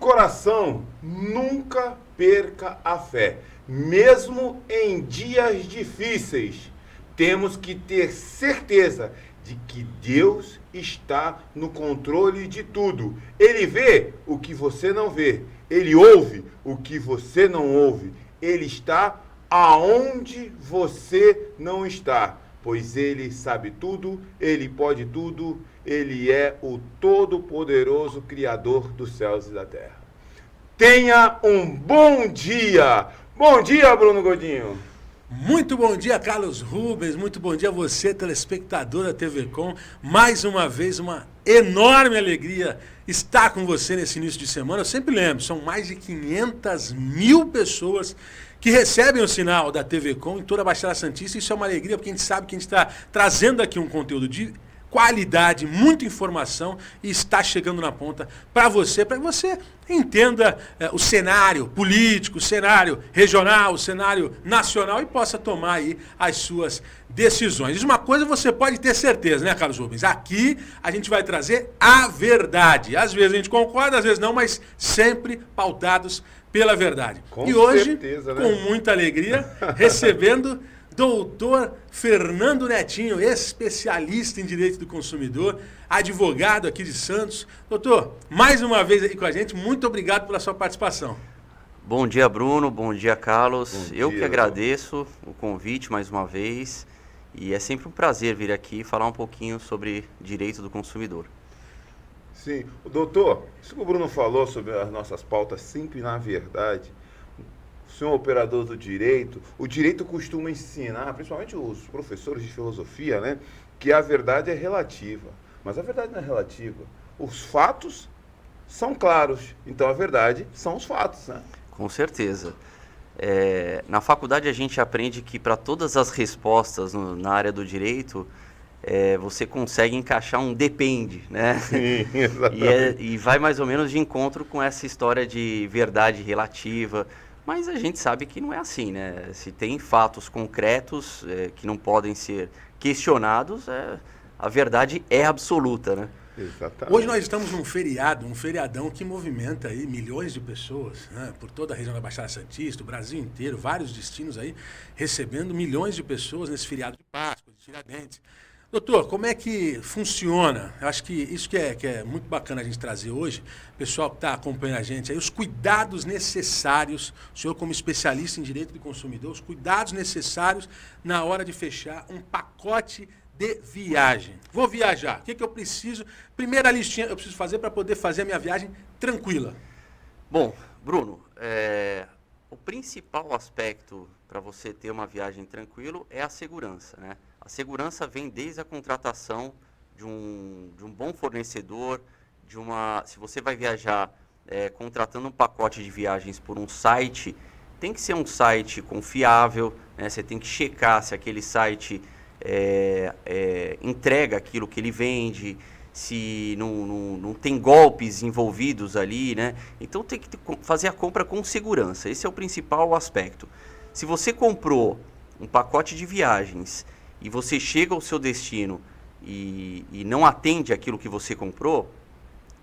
coração, nunca perca a fé. Mesmo em dias difíceis, temos que ter certeza de que Deus está no controle de tudo. Ele vê o que você não vê. Ele ouve o que você não ouve. Ele está aonde você não está. Pois Ele sabe tudo, Ele pode tudo, Ele é o Todo-Poderoso Criador dos céus e da terra. Tenha um bom dia! Bom dia, Bruno Godinho! Muito bom dia, Carlos Rubens, muito bom dia a você, telespectador da TV Com. Mais uma vez, uma enorme alegria estar com você nesse início de semana. Eu sempre lembro, são mais de 500 mil pessoas que recebem o sinal da TV Com em toda a Baixada Santista. Isso é uma alegria, porque a gente sabe que a gente está trazendo aqui um conteúdo de qualidade, muita informação e está chegando na ponta para você entenda o cenário político, o cenário regional, o cenário nacional e possa tomar aí as suas decisões. Diz uma coisa, você pode ter certeza, né, Carlos Rubens? Aqui a gente vai trazer a verdade. Às vezes a gente concorda, às vezes não, mas sempre pautados pela verdade. Com e hoje, certeza, né? com muita alegria, recebendo Doutor Fernando Netinho, especialista em direito do consumidor, advogado aqui de Santos. Doutor, mais uma vez aqui com a gente, muito obrigado pela sua participação. Bom dia, Bruno, bom dia, Carlos. Bom Eu dia, que agradeço o convite mais uma vez e é sempre um prazer vir aqui e falar um pouquinho sobre direito do consumidor. Sim, doutor, isso que o Bruno falou sobre as nossas pautas, sempre na verdade, o senhor operador do direito, o direito costuma ensinar, principalmente os professores de filosofia, né, que a verdade é relativa. Mas a verdade não é relativa. Os fatos são claros, então a verdade são os fatos, né? Com certeza. Na faculdade a gente aprende que para todas as respostas na área do direito, você consegue encaixar um depende, né? Sim, exatamente. E vai mais ou menos de encontro com essa história de verdade relativa. Mas a gente sabe que não é assim, né? Se tem fatos concretos que não podem ser questionados, a verdade é absoluta, né? Exatamente. Hoje nós estamos num feriado, um feriadão que movimenta aí milhões de pessoas, né? Por toda a região da Baixada Santista, o Brasil inteiro, vários destinos aí, recebendo milhões de pessoas nesse feriado de Páscoa, de Tiradentes. Doutor, como é que funciona? Eu acho que isso que é muito bacana a gente trazer hoje, o pessoal que está acompanhando a gente aí, os cuidados necessários, o senhor como especialista em direito do consumidor, os cuidados necessários na hora de fechar um pacote de viagem. Vou viajar, o que eu preciso? Primeira listinha eu preciso fazer para poder fazer a minha viagem tranquila. Bom, Bruno, o principal aspecto para você ter uma viagem tranquila é a segurança, né? A segurança vem desde a contratação de um bom fornecedor, se você vai viajar contratando um pacote de viagens por um site, tem que ser um site confiável, né? Você tem que checar se aquele site entrega aquilo que ele vende, se não tem golpes envolvidos ali, né? Então tem que fazer a compra com segurança, esse é o principal aspecto. Se você comprou um pacote de viagens e você chega ao seu destino e não atende aquilo que você comprou,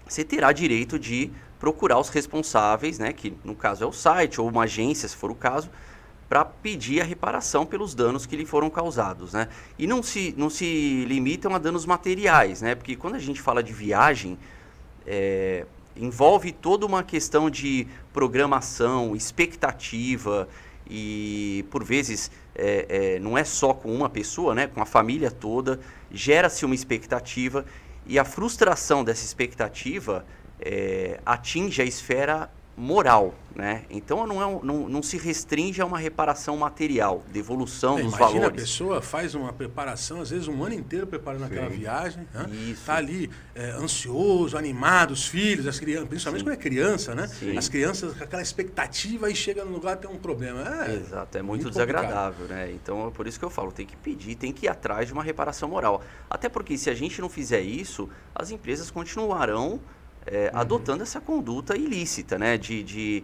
você terá direito de procurar os responsáveis, né, que no caso é o site ou uma agência, se for o caso, para pedir a reparação pelos danos que lhe foram causados, né? E não se limitam a danos materiais, né? Porque quando a gente fala de viagem, envolve toda uma questão de programação, expectativa e, por vezes, não é só com uma pessoa, né? Com a família toda, gera-se uma expectativa e a frustração dessa expectativa atinge a esfera moral, né? Então não se restringe a uma reparação material, devolução dos valores. Imagina a pessoa faz uma preparação, às vezes um ano inteiro preparando aquela viagem, né? Está ali ansioso, animado, os filhos, as crianças, principalmente quando é criança, né? Sim. As crianças com aquela expectativa e chega no lugar e tem um problema. Exato, é muito desagradável, né? Então é por isso que eu falo, tem que pedir, tem que ir atrás de uma reparação moral. Até porque se a gente não fizer isso, as empresas continuarão adotando essa conduta ilícita, né? De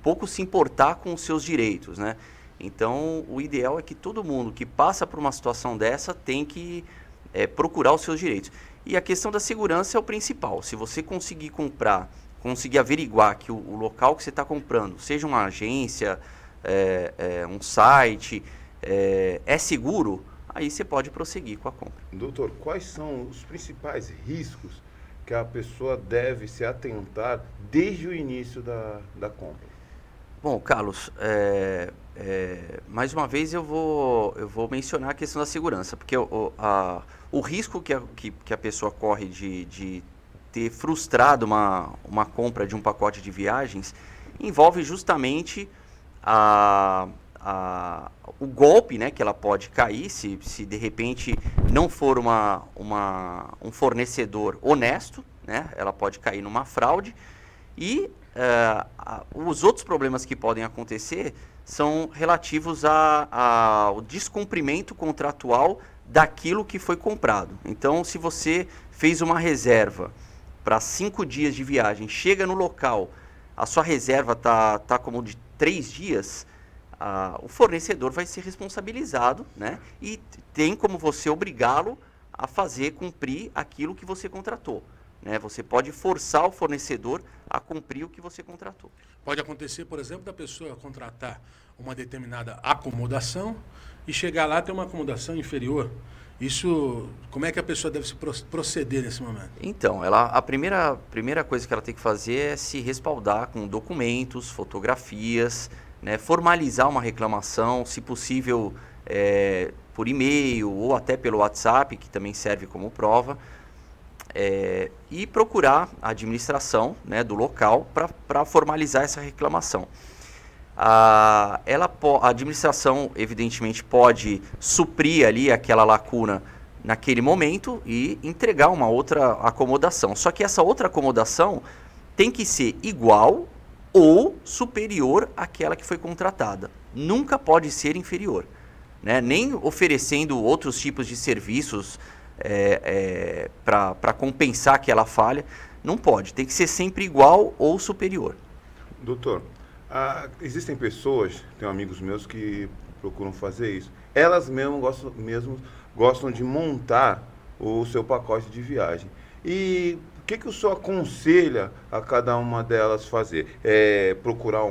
pouco se importar com os seus direitos, né? Então, o ideal é que todo mundo que passa por uma situação dessa tem que procurar os seus direitos. E a questão da segurança é o principal. Se você conseguir comprar conseguir averiguar que o local que você está comprando, seja uma agência, um site, é seguro, aí você pode prosseguir com a compra. Doutor, quais são os principais riscos que a pessoa deve se atentar desde o início da compra? Bom, Carlos, mais uma vez eu vou mencionar a questão da segurança, porque o risco que a pessoa corre de ter frustrado uma compra de um pacote de viagens envolve justamente o golpe, né, que ela pode cair se de repente não for um fornecedor honesto, né, ela pode cair numa fraude e os outros problemas que podem acontecer são relativos ao descumprimento contratual daquilo que foi comprado. Então, se você fez uma reserva para 5 dias de viagem, chega no local, a sua reserva tá como de 3 dias, o fornecedor vai ser responsabilizado, né? E tem como você obrigá-lo a fazer cumprir aquilo que você contratou. Né? Você pode forçar o fornecedor a cumprir o que você contratou. Pode acontecer, por exemplo, da pessoa contratar uma determinada acomodação e chegar lá e ter uma acomodação inferior. Isso, como é que a pessoa deve se proceder nesse momento? Então, a primeira coisa que ela tem que fazer é se respaldar com documentos, fotografias, né, formalizar uma reclamação, se possível por e-mail ou até pelo WhatsApp, que também serve como prova, e procurar a administração, né, do local para formalizar essa reclamação. A administração, evidentemente, pode suprir ali aquela lacuna naquele momento e entregar uma outra acomodação. Só que essa outra acomodação tem que ser igual ou superior àquela que foi contratada. Nunca pode ser inferior, né? Nem oferecendo outros tipos de serviços para compensar aquela falha. Não pode, tem que ser sempre igual ou superior. Doutor, existem pessoas, tenho amigos meus que procuram fazer isso. Elas mesmo gostam de montar o seu pacote de viagem. E o que o senhor aconselha a cada uma delas fazer? Procurar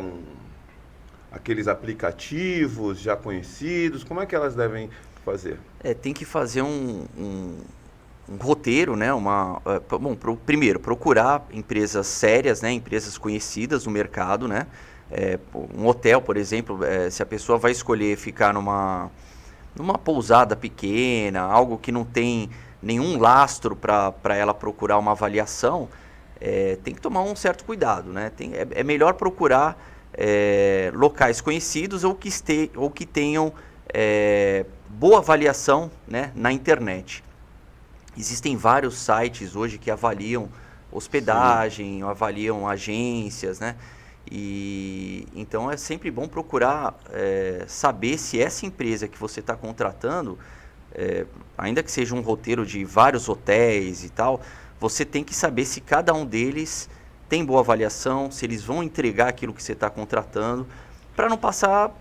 aqueles aplicativos já conhecidos? Como é que elas devem fazer? Tem que fazer um roteiro, né? Primeiro, procurar empresas sérias, né? Empresas conhecidas no mercado, né? Um hotel, por exemplo, se a pessoa vai escolher ficar numa pousada pequena, algo que não tem nenhum lastro para ela procurar uma avaliação, tem que tomar um certo cuidado, né? É melhor procurar locais conhecidos ou que tenham boa avaliação, né, na internet. Existem vários sites hoje que avaliam hospedagem, sim, avaliam agências, né? E então é sempre bom procurar saber se essa empresa que você está contratando, ainda que seja um roteiro de vários hotéis e tal, você tem que saber se cada um deles tem boa avaliação, se eles vão entregar aquilo que você está contratando, para não passar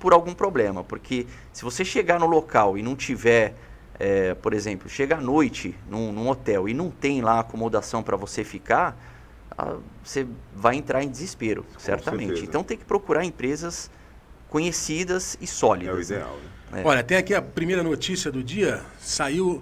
por algum problema. Porque se você chegar no local e não tiver, por exemplo, chega à noite num hotel e não tem lá acomodação para você ficar, você vai entrar em desespero, certamente. Então tem que procurar empresas conhecidas e sólidas. É o ideal, né? Olha, tem aqui a primeira notícia do dia, saiu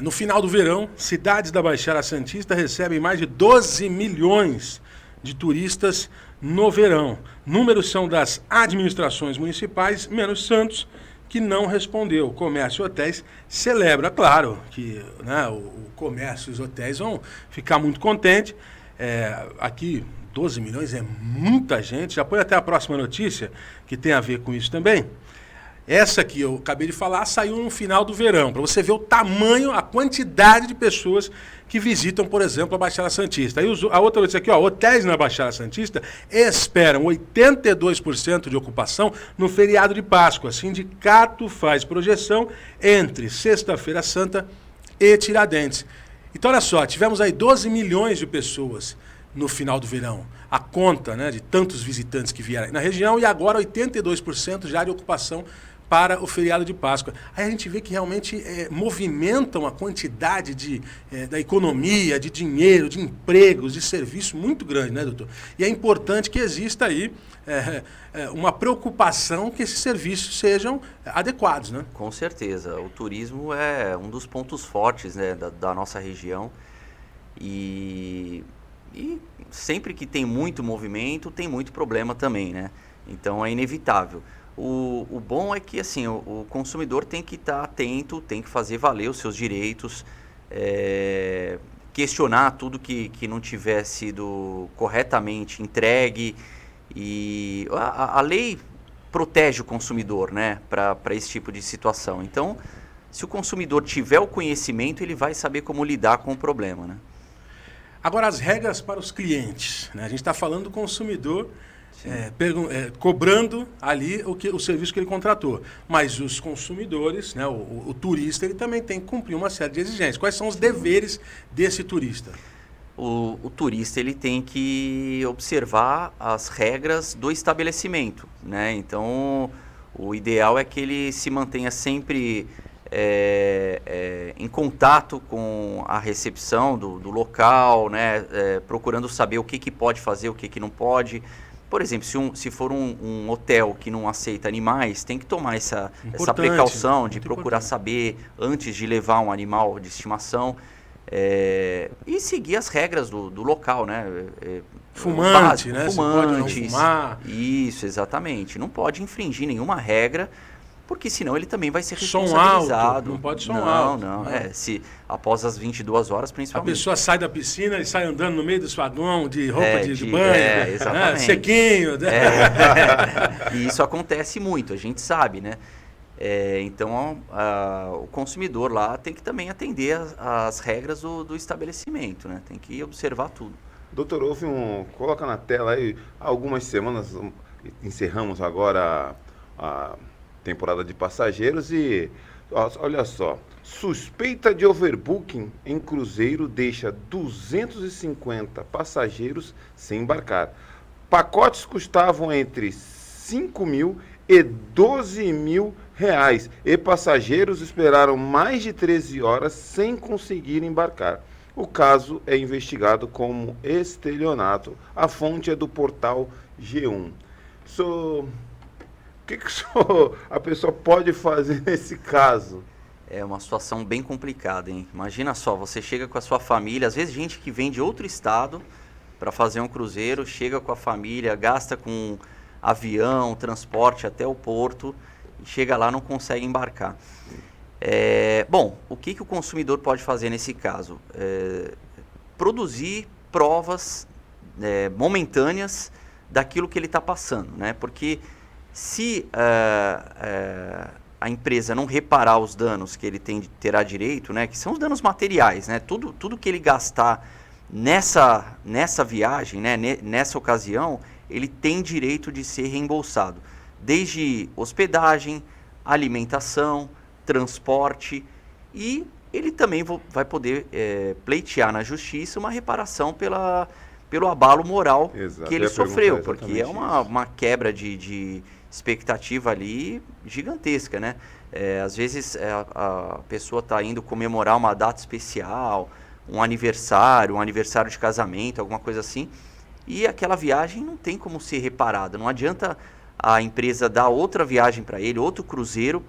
no final do verão, cidades da Baixada Santista recebem mais de 12 milhões de turistas no verão. Números são das administrações municipais, menos Santos, que não respondeu. Comércio e hotéis celebra, claro, que, né, o comércio e os hotéis vão ficar muito contentes. Aqui, 12 milhões é muita gente. Já põe até a próxima notícia, que tem a ver com isso também. Essa que eu acabei de falar saiu no final do verão, para você ver o tamanho, a quantidade de pessoas que visitam, por exemplo, a Baixada Santista. Aí a outra notícia aqui, hotéis na Baixada Santista esperam 82% de ocupação no feriado de Páscoa. Sindicato faz projeção entre Sexta-feira Santa e Tiradentes. Então, olha só, tivemos aí 12 milhões de pessoas no final do verão. A conta, né, de tantos visitantes que vieram na região, e agora 82% já de ocupação para o feriado de Páscoa. Aí a gente vê que realmente movimentam a quantidade da economia, de dinheiro, de empregos, de serviço muito grande, né, doutor? E é importante que exista aí uma preocupação que esses serviços sejam adequados, né? Com certeza. O turismo é um dos pontos fortes, né, da nossa região. E sempre que tem muito movimento, tem muito problema também, né? Então é inevitável. O bom é que assim, o consumidor tem que estar atento, tem que fazer valer os seus direitos, questionar tudo que não tiver sido corretamente entregue. E a lei protege o consumidor, né, para esse tipo de situação. Então, se o consumidor tiver o conhecimento, ele vai saber como lidar com o problema, né? Agora, as regras para os clientes, né? A gente está falando do consumidor cobrando ali o serviço que ele contratou. Mas os consumidores, né, o turista, ele também tem que cumprir uma série de exigências. Quais são os deveres desse turista? O turista ele tem que observar as regras do estabelecimento, né? Então, o ideal é que ele se mantenha sempre em contato com a recepção do local, né? Procurando saber o que pode fazer, o que não pode. Por exemplo, se for um hotel que não aceita animais, tem que tomar essa precaução de procurar saber antes de levar um animal de estimação. E seguir as regras do local, né? Fumante, né? Fumantes, pode não fumar. Isso, exatamente. Não pode infringir nenhuma regra, porque senão ele também vai ser Som responsabilizado. alto, não pode som alto. Não. Se após as 22 horas, principalmente. A pessoa sai da piscina e sai andando no meio do saguão de roupa de banho, exatamente. Sequinho. E isso acontece muito, a gente sabe, né? Então, o consumidor lá tem que também atender as regras do estabelecimento, né? Tem que observar tudo. Doutor, coloca na tela aí, há algumas semanas, encerramos agora a temporada de passageiros e, olha só, suspeita de overbooking em cruzeiro deixa 250 passageiros sem embarcar. Pacotes custavam entre 5 mil e 12 mil reais e passageiros esperaram mais de 13 horas sem conseguir embarcar. O caso é investigado como estelionato. A fonte é do portal G1. O que a pessoa pode fazer nesse caso? É uma situação bem complicada, hein? Imagina só, você chega com a sua família, às vezes gente que vem de outro estado para fazer um cruzeiro, chega com a família, gasta com avião, transporte até o porto, e chega lá e não consegue embarcar. Bom, o que o consumidor pode fazer nesse caso? Produzir provas momentâneas daquilo que ele está passando, né? Porque se a empresa não reparar os danos que ele terá direito, né? Que são os danos materiais, né? Tudo que ele gastar nessa viagem, né? Nessa ocasião, ele tem direito de ser reembolsado. Desde hospedagem, alimentação, transporte, e ele também vai poder pleitear na justiça uma reparação pelo abalo moral que ele sofreu, porque é uma quebra de expectativa ali gigantesca, né? Às vezes a pessoa está indo comemorar uma data especial, um aniversário de casamento, alguma coisa assim, e aquela viagem não tem como ser reparada. Não adianta a empresa dar outra viagem para ele, outro cruzeiro,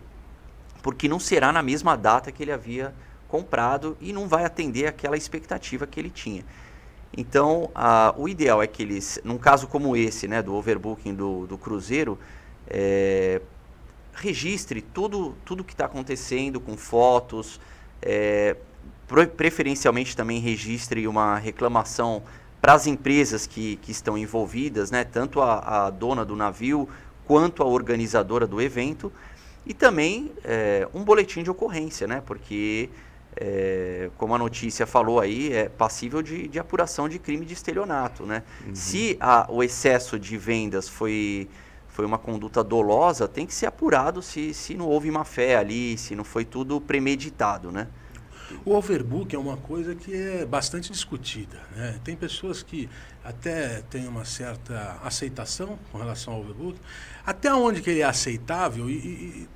porque não será na mesma data que ele havia comprado e não vai atender aquela expectativa que ele tinha. Então, o ideal é que eles, num caso como esse, né, do overbooking do cruzeiro, registre tudo que está acontecendo com fotos, preferencialmente também registre uma reclamação para as empresas que estão envolvidas, né, tanto a dona do navio quanto a organizadora do evento, e também um boletim de ocorrência, né, porque, como a notícia falou aí, é passível de apuração de crime de estelionato, né? Uhum. Se o excesso de vendas foi uma conduta dolosa, tem que ser apurado se não houve má fé ali, se não foi tudo premeditado, né? O overbook é uma coisa que é bastante discutida, né? Tem pessoas que até têm uma certa aceitação com relação ao overbook. Até onde que ele é aceitável e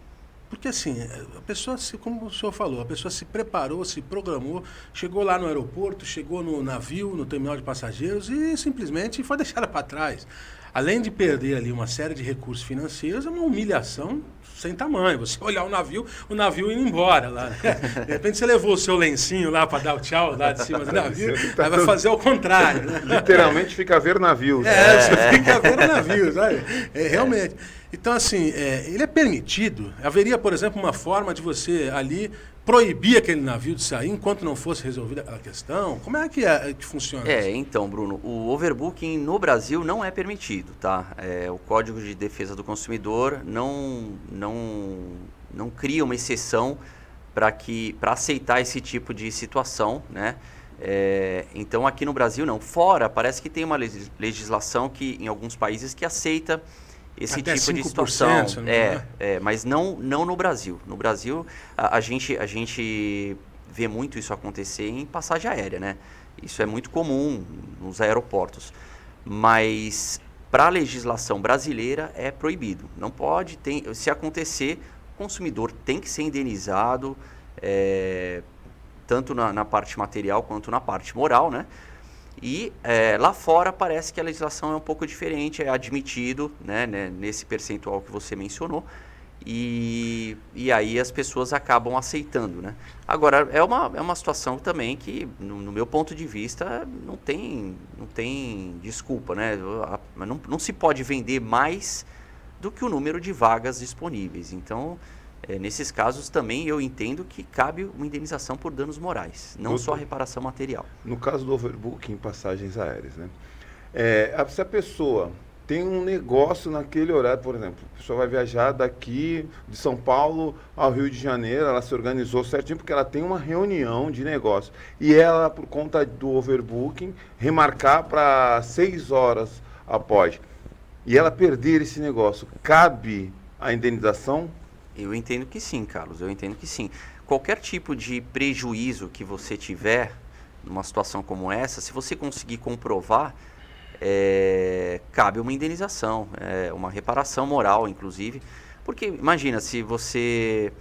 Porque assim, a pessoa, como o senhor falou, a pessoa se preparou, se programou, chegou lá no aeroporto, chegou no navio, no terminal de passageiros e simplesmente foi deixada para trás. Além de perder ali uma série de recursos financeiros, é uma humilhação sem tamanho. Você olhar o navio indo embora lá. De repente você levou o seu lencinho lá para dar o tchau lá de cima do navio, aí vai fazer o contrário. Né? Literalmente fica a ver navios. Você fica vendo navios, sabe? Realmente. Então, assim, ele é permitido. Haveria, por exemplo, uma forma de você ali proibir aquele navio de sair enquanto não fosse resolvida aquela questão? Como é que funciona isso? Então, Bruno, o overbooking no Brasil não é permitido, tá? O Código de Defesa do Consumidor não cria uma exceção para aceitar esse tipo de situação, né? Então, aqui no Brasil não. Fora, parece que tem uma legislação que, em alguns países que aceita esse até tipo 5%, de situação. Não Mas não no Brasil. No Brasil, a gente vê muito isso acontecer em passagem aérea, né? Isso é muito comum nos aeroportos. Mas para a legislação brasileira é proibido. Não pode, se acontecer, o consumidor tem que ser indenizado, tanto na parte material quanto na parte moral, né? E lá fora parece que a legislação é um pouco diferente, é admitido, né, nesse percentual que você mencionou, e aí as pessoas acabam aceitando, né? Agora, é uma situação também que, no meu ponto de vista, não tem desculpa, né? Não se pode vender mais do que o número de vagas disponíveis. Então, nesses casos também eu entendo que cabe uma indenização por danos morais, não só a reparação material. No caso do overbooking em passagens aéreas, né? Se a pessoa tem um negócio naquele horário, por exemplo, a pessoa vai viajar daqui de São Paulo ao Rio de Janeiro, ela se organizou certinho porque ela tem uma reunião de negócio. E ela, por conta do overbooking, remarcar para 6 horas após. E ela perder esse negócio, cabe a indenização? Eu entendo que sim, Carlos, eu entendo que sim. Qualquer tipo de prejuízo que você tiver numa situação como essa, se você conseguir comprovar, cabe uma indenização, uma reparação moral, inclusive. Porque, imagina, se você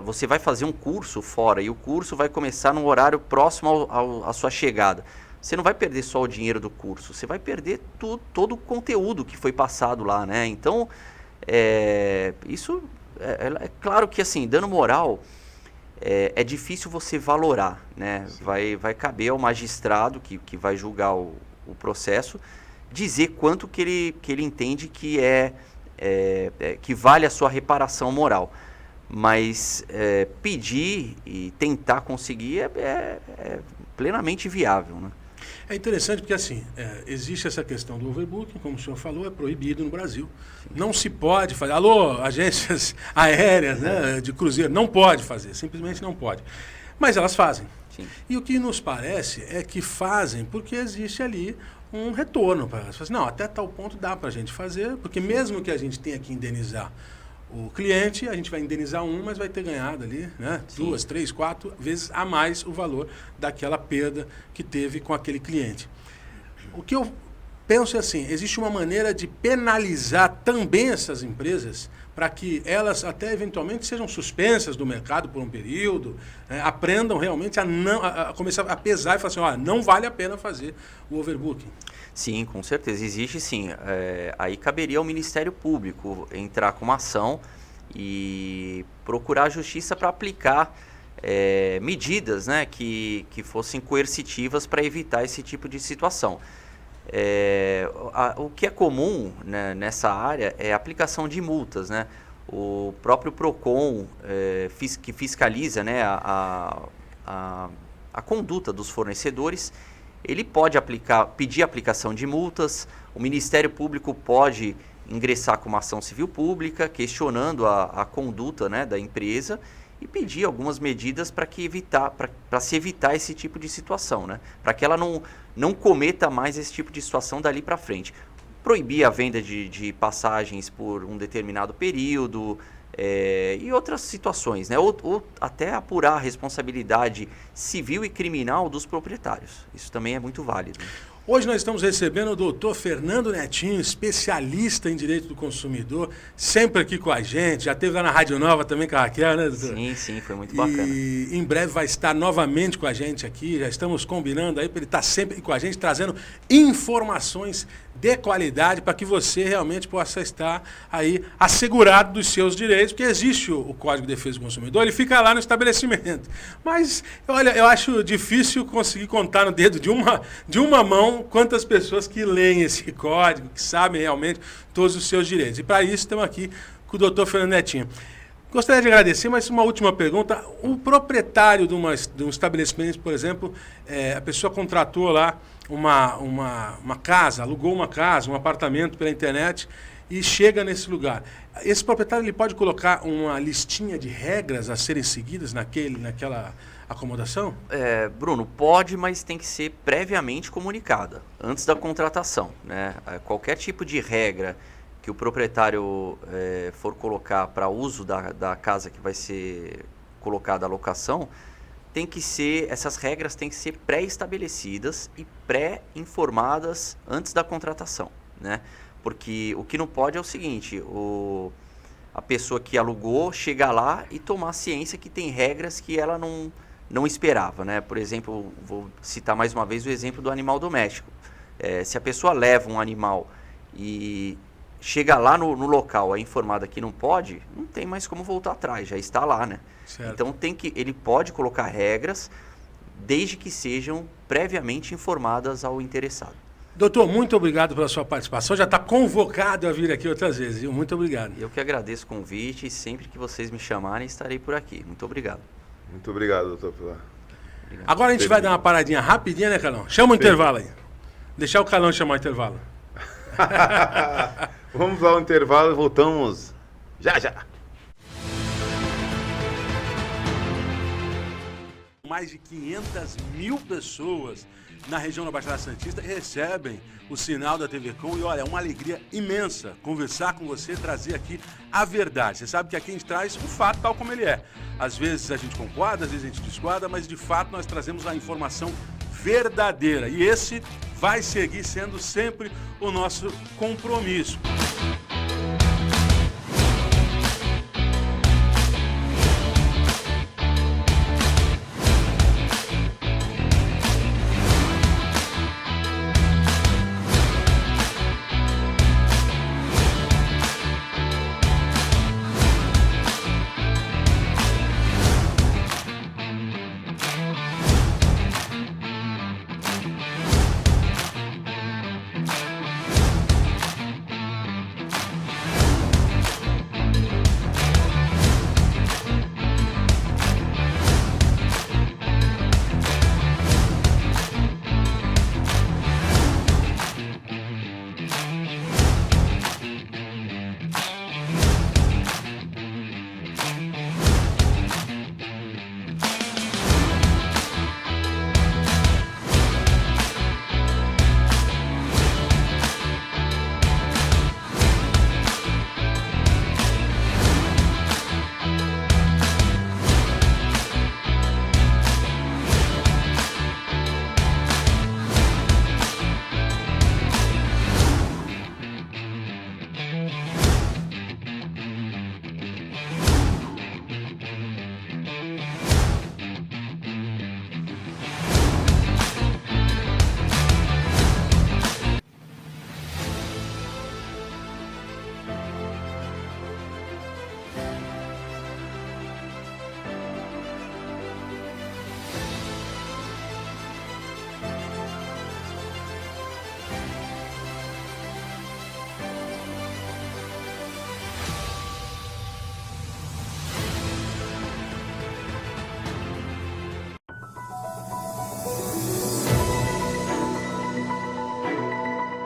você vai fazer um curso fora e o curso vai começar num horário próximo à sua chegada. Você não vai perder só o dinheiro do curso, você vai perder todo o conteúdo que foi passado lá, né? Então, isso é claro que, assim, dano moral é difícil você valorar, né? Vai caber ao magistrado que vai julgar o processo dizer quanto que ele entende que que vale a sua reparação moral. Mas pedir e tentar conseguir é plenamente viável, né? É interessante porque, assim, existe essa questão do overbooking, como o senhor falou, é proibido no Brasil. Não se pode fazer. Alô, agências aéreas, né, de cruzeiro, não pode fazer, simplesmente não pode. Mas elas fazem. Sim. E o que nos parece é que fazem porque existe ali um retorno para elas. Não, até tal ponto dá para a gente fazer, porque mesmo que a gente tenha que indenizar o cliente, a gente vai indenizar mas vai ter ganhado ali, né, 2, 3, 4 vezes a mais o valor daquela perda que teve com aquele cliente. O que eu penso é assim, existe uma maneira de penalizar também essas empresas para que elas até eventualmente sejam suspensas do mercado por um período, aprendam realmente a começar a pesar e falar assim, ó, não vale a pena fazer o overbooking. Sim, com certeza, existe sim. Aí caberia ao Ministério Público entrar com uma ação e procurar a justiça para aplicar medidas, né, que fossem coercitivas para evitar esse tipo de situação. O que é comum, né, nessa área é a aplicação de multas, né? O próprio PROCON, que fiscaliza, né, a conduta dos fornecedores, ele pode pedir aplicação de multas, o Ministério Público pode ingressar com uma ação civil pública, questionando a conduta, né, da empresa e pedir algumas medidas para se evitar esse tipo de situação, né? Para que ela não cometa mais esse tipo de situação dali para frente. Proibir a venda de passagens por um determinado período e outras situações, né? Ou até apurar a responsabilidade civil e criminal dos proprietários. Isso também é muito válido. Hoje nós estamos recebendo o doutor Fernando Netinho, especialista em direito do consumidor, sempre aqui com a gente. Já esteve lá na Rádio Nova também com a Raquel, né, doutor? Sim, foi muito bacana. E em breve vai estar novamente com a gente aqui. Já estamos combinando aí para ele estar sempre com a gente, trazendo informações de qualidade para que você realmente possa estar aí assegurado dos seus direitos, porque existe o Código de Defesa do Consumidor, ele fica lá no estabelecimento. Mas, olha, eu acho difícil conseguir contar no dedo de uma mão quantas pessoas que leem esse código, que sabem realmente todos os seus direitos. E para isso estamos aqui com o doutor Fernando Netinho. Gostaria de agradecer, mas uma última pergunta. O proprietário de um estabelecimento, por exemplo, a pessoa contratou lá uma casa, alugou uma casa, um apartamento pela internet e chega nesse lugar. Esse proprietário ele pode colocar uma listinha de regras a serem seguidas naquela acomodação? Bruno, pode, mas tem que ser previamente comunicada, antes da contratação, né? Qualquer tipo de regra que o proprietário for colocar para uso da casa que vai ser colocada à locação, essas regras têm que ser pré-estabelecidas e pré-informadas antes da contratação, né? Porque o que não pode é o seguinte, a pessoa que alugou chegar lá e tomar ciência que tem regras que ela não esperava, né? Por exemplo, vou citar mais uma vez o exemplo do animal doméstico. Se a pessoa leva um animal e chega lá no local, é informada que não pode, não tem mais como voltar atrás, já está lá, né? Certo. Então ele pode colocar regras desde que sejam previamente informadas ao interessado. Doutor, muito obrigado pela sua participação. Já está convocado a vir aqui outras vezes, viu? Muito obrigado. Eu que agradeço o convite e sempre que vocês me chamarem estarei por aqui. Muito obrigado. Muito obrigado, doutor. Agora a gente vai dar uma paradinha rapidinha, né, Calão? Chama o intervalo aí. Deixar o Calão chamar o intervalo. Vamos lá ao intervalo e voltamos já. Mais de 500 mil pessoas na região da Baixada Santista recebem o sinal da TV Com. E olha, é uma alegria imensa conversar com você, trazer aqui a verdade. Você sabe que aqui a gente traz o fato tal como ele é. Às vezes a gente concorda, às vezes a gente discorda, mas de fato nós trazemos a informação verdadeira. E esse vai seguir sendo sempre o nosso compromisso.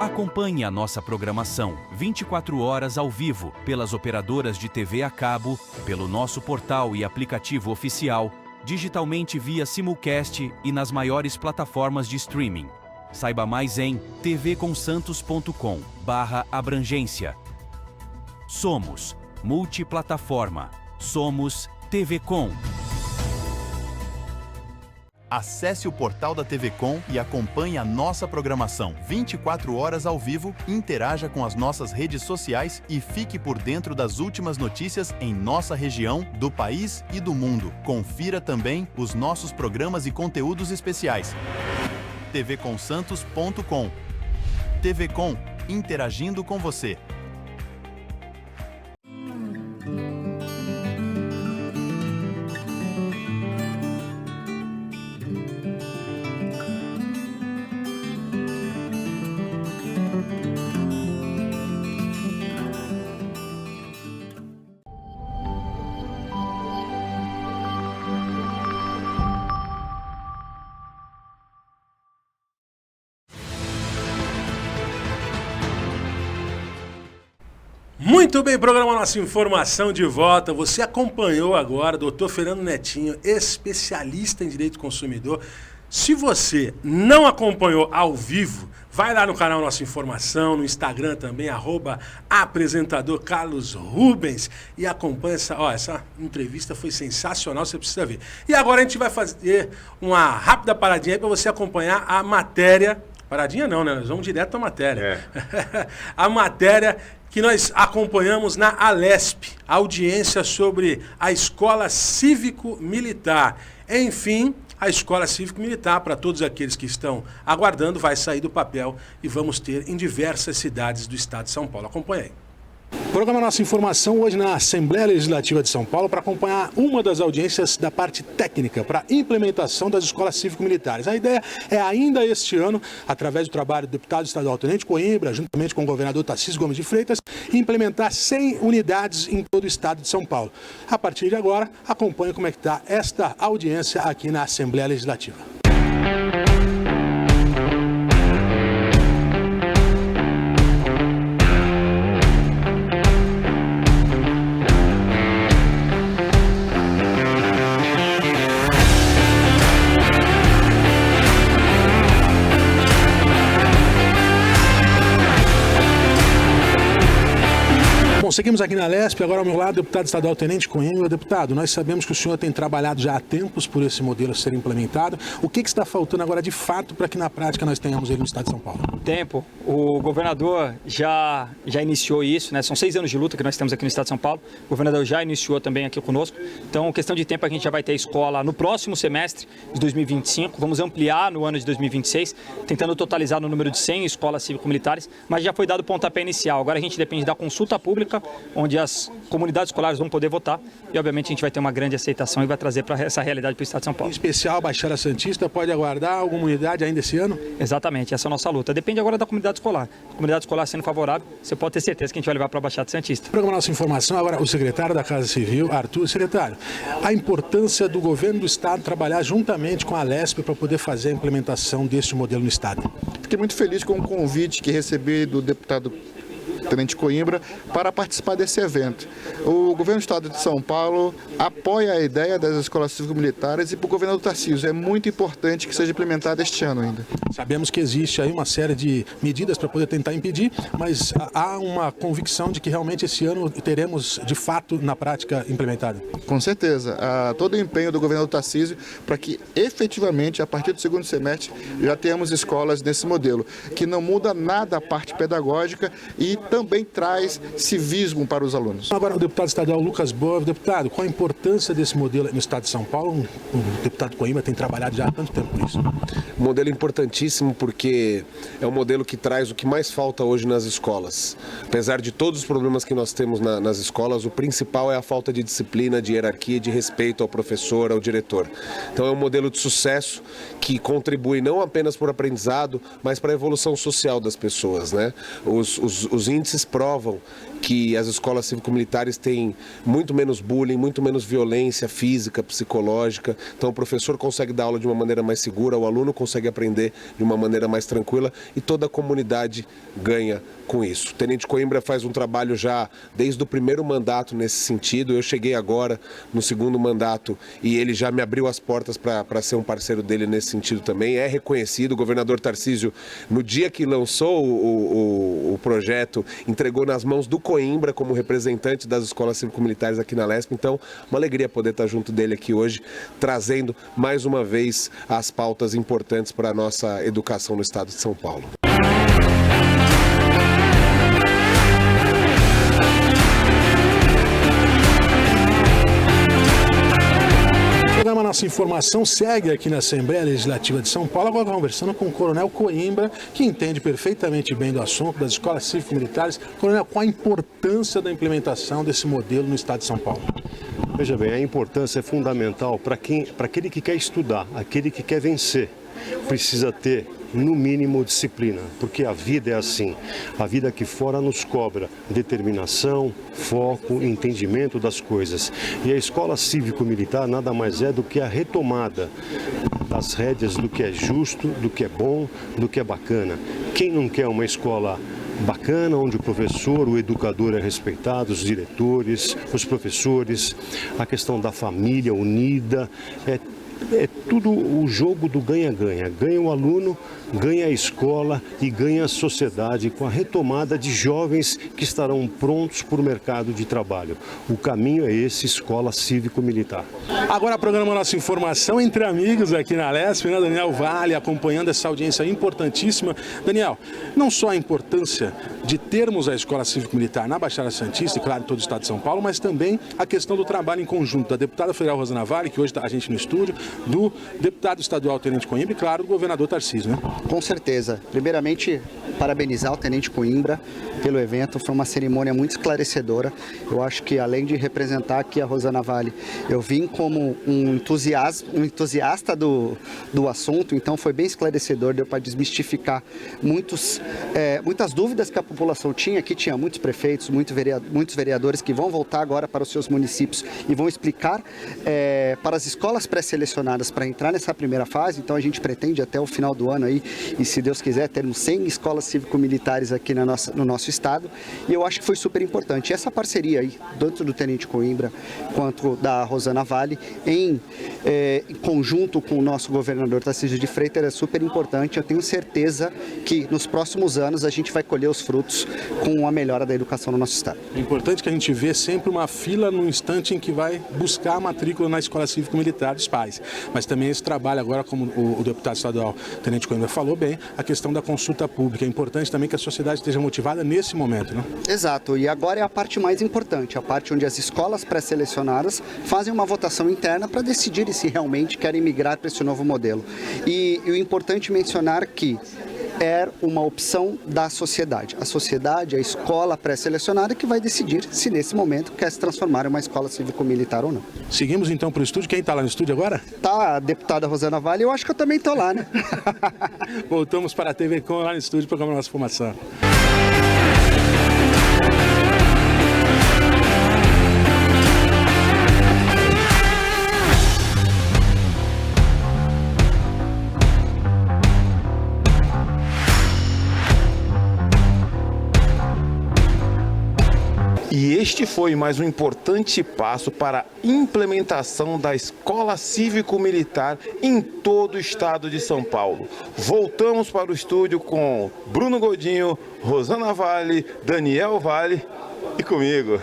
Acompanhe a nossa programação 24 horas ao vivo pelas operadoras de TV a cabo, pelo nosso portal e aplicativo oficial, digitalmente via simulcast e nas maiores plataformas de streaming. Saiba mais em tvconsantos.com/abrangência. Somos multiplataforma. Somos TV Com. Acesse o portal da TV Com e acompanhe a nossa programação 24 horas ao vivo, interaja com as nossas redes sociais e fique por dentro das últimas notícias em nossa região, do país e do mundo. Confira também os nossos programas e conteúdos especiais. tvcomsantos.com. TV Com, interagindo com você. Muito bem, programa Nossa Informação de volta. Você acompanhou agora o Dr. Fernando Netinho, especialista em direito do consumidor. Se você não acompanhou ao vivo, vai lá no canal Nossa Informação, no Instagram também, @apresentador Carlos Rubens, e acompanha essa entrevista foi sensacional, você precisa ver. E agora a gente vai fazer uma rápida paradinha aí para você acompanhar a matéria. Paradinha não, né? Nós vamos direto à matéria. A matéria que nós acompanhamos na Alesp, audiência sobre a Escola Cívico-Militar. Enfim, a Escola Cívico-Militar, para todos aqueles que estão aguardando, vai sair do papel e vamos ter em diversas cidades do estado de São Paulo. Acompanhe aí. Programa Nossa Informação hoje na Assembleia Legislativa de São Paulo para acompanhar uma das audiências da parte técnica para a implementação das escolas cívico-militares. A ideia é ainda este ano, através do trabalho do deputado estadual Tenente Coimbra, juntamente com o governador Tarcísio Gomes de Freitas, implementar 100 unidades em todo o estado de São Paulo. A partir de agora, acompanhe como é que está esta audiência aqui na Assembleia Legislativa. Bom, seguimos aqui na Alesp, agora ao meu lado, deputado estadual Tenente Coimbra. Deputado, nós sabemos que o senhor tem trabalhado já há tempos por esse modelo ser implementado. O que está faltando agora de fato para que na prática nós tenhamos ele no estado de São Paulo? Tempo. O governador já iniciou isso, né? São 6 anos de luta que nós temos aqui no estado de São Paulo. O governador já iniciou também aqui conosco. Então, questão de tempo, a gente já vai ter a escola no próximo semestre de 2025. Vamos ampliar no ano de 2026, tentando totalizar no número de 100 escolas cívico-militares, mas já foi dado o pontapé inicial. Agora a gente depende da consulta pública, onde as comunidades escolares vão poder votar e, obviamente, a gente vai ter uma grande aceitação e vai trazer para essa realidade para o estado de São Paulo. Em especial, a Baixada Santista pode aguardar alguma unidade ainda esse ano? Exatamente, essa é a nossa luta. Depende agora da comunidade escolar. A comunidade escolar sendo favorável, você pode ter certeza que a gente vai levar para a Baixada Santista. Programa Nossa Informação, agora o secretário da Casa Civil, Arthur. Secretário, a importância do governo do estado trabalhar juntamente com a Alesp para poder fazer a implementação deste modelo no estado. Fiquei muito feliz com o convite que recebi do deputado Tenente Coimbra para participar desse evento. O governo do estado de São Paulo apoia a ideia das escolas cívico-militares e para o governador Tarcísio é muito importante que seja implementada este ano ainda. Sabemos que existe aí uma série de medidas para poder tentar impedir, mas há uma convicção de que realmente esse ano teremos de fato na prática implementado. Com certeza. Há todo o empenho do governador Tarcísio para que efetivamente a partir do segundo semestre já tenhamos escolas nesse modelo, que não muda nada a parte pedagógica e também traz civismo para os alunos. Agora o deputado estadual Lucas Boa. Deputado, qual a importância desse modelo no estado de São Paulo? O deputado Coimbra tem trabalhado já há tanto tempo por isso. Um modelo importantíssimo porque é um modelo que traz o que mais falta hoje nas escolas. Apesar de todos os problemas que nós temos nas escolas, o principal é a falta de disciplina, de hierarquia e de respeito ao professor, ao diretor. Então é um modelo de sucesso que contribui não apenas para o aprendizado, mas para a evolução social das pessoas, né? Os índices provam que as escolas cívico-militares têm muito menos bullying, muito menos violência física, psicológica. Então o professor consegue dar aula de uma maneira mais segura, o aluno consegue aprender de uma maneira mais tranquila e toda a comunidade ganha com isso. O Tenente Coimbra faz um trabalho já desde o primeiro mandato nesse sentido. Eu cheguei agora no segundo mandato e ele já me abriu as portas para ser um parceiro dele nesse sentido também. É reconhecido, o governador Tarcísio, no dia que lançou o projeto, entregou nas mãos do Coimbra como representante das escolas cívico-militares aqui na Lesp. Então, uma alegria poder estar junto dele aqui hoje, trazendo mais uma vez as pautas importantes para a nossa educação no estado de São Paulo. O programa Nossa Informação segue aqui na Assembleia Legislativa de São Paulo, agora conversando com o Coronel Coimbra, que entende perfeitamente bem do assunto das escolas cívico-militares. Coronel, qual a importância da implementação desse modelo no estado de São Paulo? Veja bem, a importância é fundamental para aquele que quer estudar, aquele que quer vencer. Precisa ter, no mínimo, disciplina, porque a vida é assim. A vida aqui fora nos cobra determinação, foco, entendimento das coisas. E a escola cívico-militar nada mais é do que a retomada das rédeas do que é justo, do que é bom, do que é bacana. Quem não quer uma escola bacana, onde o professor, o educador é respeitado, os diretores, os professores, a questão da família unida, é tudo o jogo do ganha-ganha. Ganha o aluno, ganha a escola e ganha a sociedade com a retomada de jovens que estarão prontos para o mercado de trabalho. O caminho é esse, escola cívico-militar. Agora programa Nossa Informação entre amigos aqui na Lesp, né? Daniel Vale acompanhando essa audiência importantíssima. Daniel, não só a importância de termos a escola cívico-militar na Baixada Santista, e claro, em todo o estado de São Paulo, mas também a questão do trabalho em conjunto da deputada federal Rosana Vale, que hoje está a gente no estúdio, do deputado estadual Tenente Coimbra e, claro, do governador Tarcísio, né? Com certeza. Primeiramente, parabenizar o Tenente Coimbra pelo evento. Foi uma cerimônia muito esclarecedora. Eu acho que, além de representar aqui a Rosana Vale, eu vim como um entusiasta do assunto, então foi bem esclarecedor, deu para desmistificar muitas dúvidas que a população tinha. Aqui tinha muitos prefeitos, muitos vereadores que vão voltar agora para os seus municípios e vão explicar para as escolas pré-selecionadas para entrar nessa primeira fase. Então a gente pretende até o final do ano aí, e se Deus quiser, termos 100 escolas cívico-militares aqui no nosso estado, e eu acho que foi super importante. Essa parceria aí, tanto do Tenente Coimbra quanto da Rosana Vale, em conjunto com o nosso governador Tarcísio de Freitas, é super importante. Eu tenho certeza que nos próximos anos a gente vai colher os frutos com a melhora da educação no nosso estado. É importante que a gente vê sempre uma fila no instante em que vai buscar a matrícula na escola cívico-militar dos pais, mas também esse trabalho agora, como o deputado estadual Tenente Coimbra falou bem, a questão da consulta pública. É importante também que a sociedade esteja motivada nesse momento, né? Exato, e agora é a parte mais importante, a parte onde as escolas pré-selecionadas fazem uma votação interna para decidirem se realmente querem migrar para esse novo modelo. E o importante mencionar que é uma opção da sociedade. A sociedade, a escola pré-selecionada, que vai decidir se nesse momento quer se transformar em uma escola cívico-militar ou não. Seguimos então para o estúdio. Quem está lá no estúdio agora? Tá a deputada Rosana Vale, eu acho que eu também estou lá, né? Voltamos para a TV Com lá no estúdio, programa Nossa Informação. E este foi mais um importante passo para a implementação da escola cívico-militar em todo o estado de São Paulo. Voltamos para o estúdio com Bruno Godinho, Rosana Vale, Daniel Vale e comigo.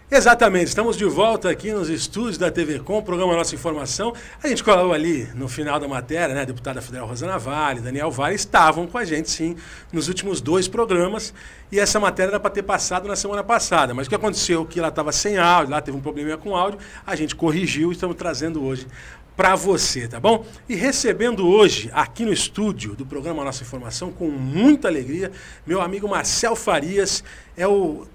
Exatamente, estamos de volta aqui nos estúdios da TV Com, programa Nossa Informação. A gente colocou ali no final da matéria, né? A deputada federal Rosana Vale, Daniel Vale estavam com a gente, sim, nos últimos 2 programas. E essa matéria era para ter passado na semana passada. Mas o que aconteceu? Que ela estava sem áudio, lá teve um probleminha com o áudio, a gente corrigiu e estamos trazendo hoje para você, tá bom? E recebendo hoje, aqui no estúdio do programa Nossa Informação, com muita alegria, meu amigo Marcel Farias, é o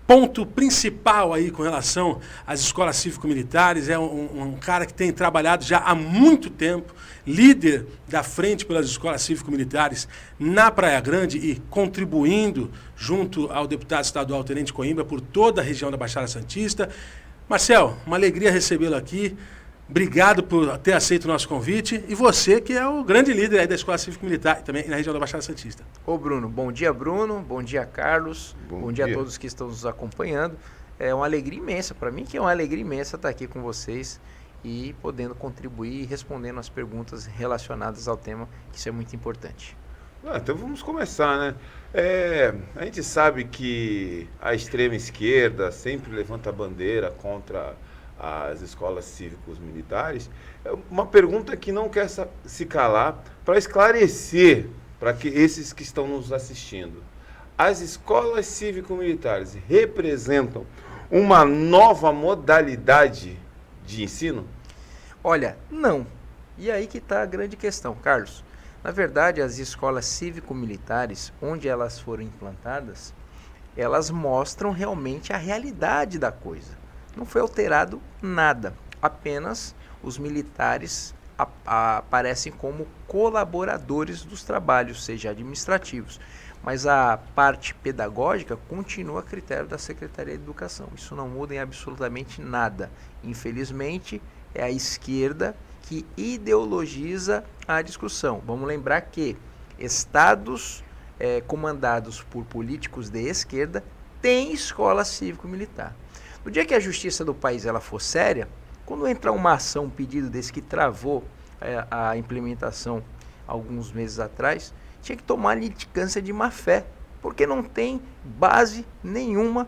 ponto principal aí com relação às escolas cívico-militares. É um cara que tem trabalhado já há muito tempo, líder da frente pelas escolas cívico-militares na Praia Grande e contribuindo junto ao deputado estadual Tenente Coimbra por toda a região da Baixada Santista. Marcel, uma alegria recebê-lo aqui. Obrigado por ter aceito o nosso convite. E você, que é o grande líder aí da Escola Cívico-Militar, também na região da Baixada Santista. Ô Bruno, bom dia Bruno, bom dia Carlos, bom dia a todos que estão nos acompanhando. É uma alegria imensa, para mim que é uma alegria imensa estar aqui com vocês e podendo contribuir e respondendo as perguntas relacionadas ao tema, que isso é muito importante. Então vamos começar, né? A gente sabe que a extrema esquerda sempre levanta a bandeira contra as escolas cívicos militares. Uma pergunta que não quer se calar, para esclarecer para que esses que estão nos assistindo. As escolas cívico-militares representam uma nova modalidade de ensino? Olha, não. E aí que está a grande questão, Carlos. Na verdade, as escolas cívico-militares, onde elas foram implantadas, elas mostram realmente a realidade da coisa. Não foi alterado nada, apenas os militares aparecem como colaboradores dos trabalhos, seja administrativos. Mas a parte pedagógica continua a critério da Secretaria de Educação. Isso não muda em absolutamente nada. Infelizmente, é a esquerda que ideologiza a discussão. Vamos lembrar que estados comandados por políticos de esquerda têm escola cívico-militar. No dia que a justiça do país ela for séria, quando entrar uma ação, um pedido desse que travou a implementação alguns meses atrás, tinha que tomar litigância de má fé, porque não tem base nenhuma